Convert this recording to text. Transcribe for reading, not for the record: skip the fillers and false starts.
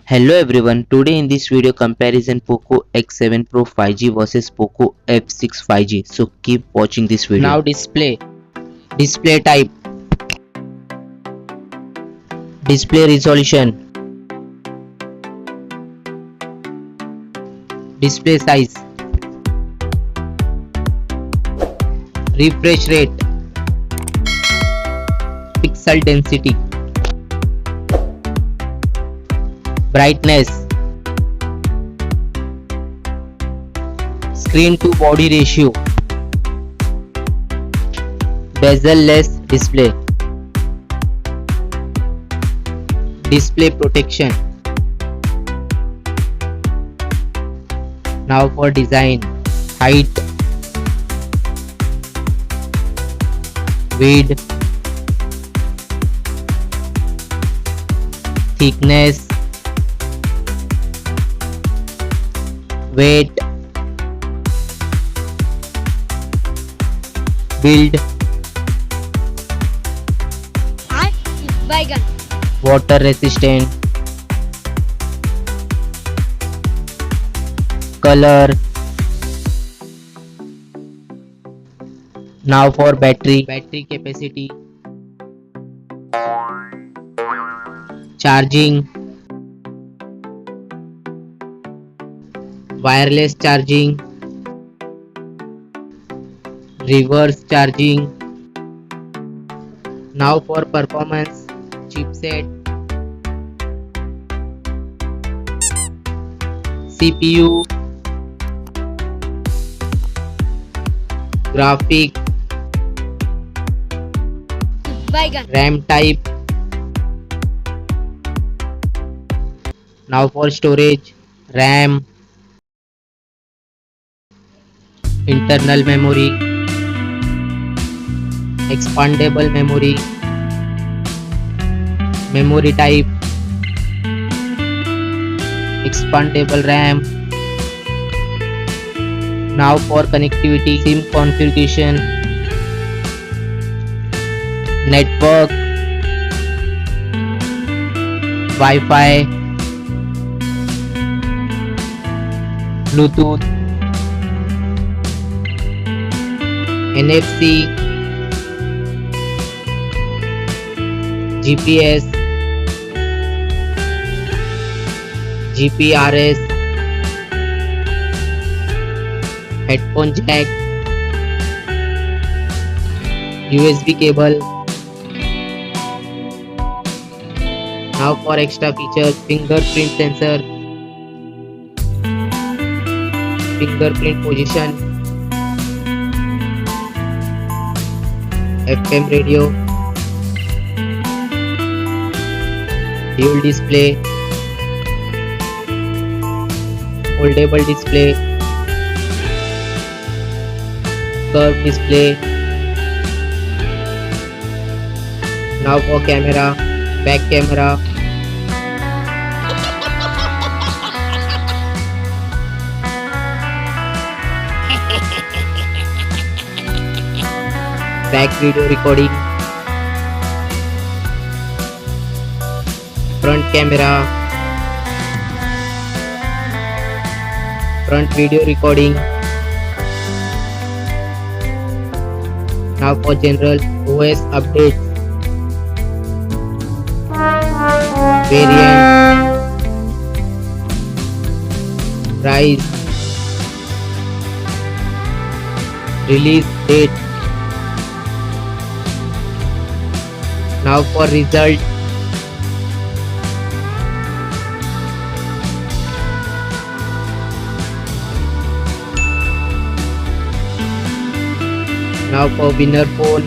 Hello everyone, today in this video comparison Poco X7 Pro 5G versus Poco F6 5G. So keep watching this video. Now display type, display resolution, display size, refresh rate, pixel density, brightness, screen to body ratio, bezel-less display, display protection. Now for design, height, width, thickness, weight, build, water resistant, color. Now for battery capacity, charging, wireless charging, reverse charging. Now for performance, chipset, CPU, graphic, RAM type. Now for storage, RAM, internal memory, expandable memory, memory type, expandable RAM. Now for connectivity, SIM configuration, network, Wi-Fi, Bluetooth, NFC, GPS, GPRS, headphone jack, USB cable. Now for extra features, fingerprint sensor, fingerprint position, FM radio, dual display, foldable display, curved display. Now for camera, back camera, back video recording, front camera, front video recording. Now for general OS updates, variant, price, release date. Now for result, now for winner phone,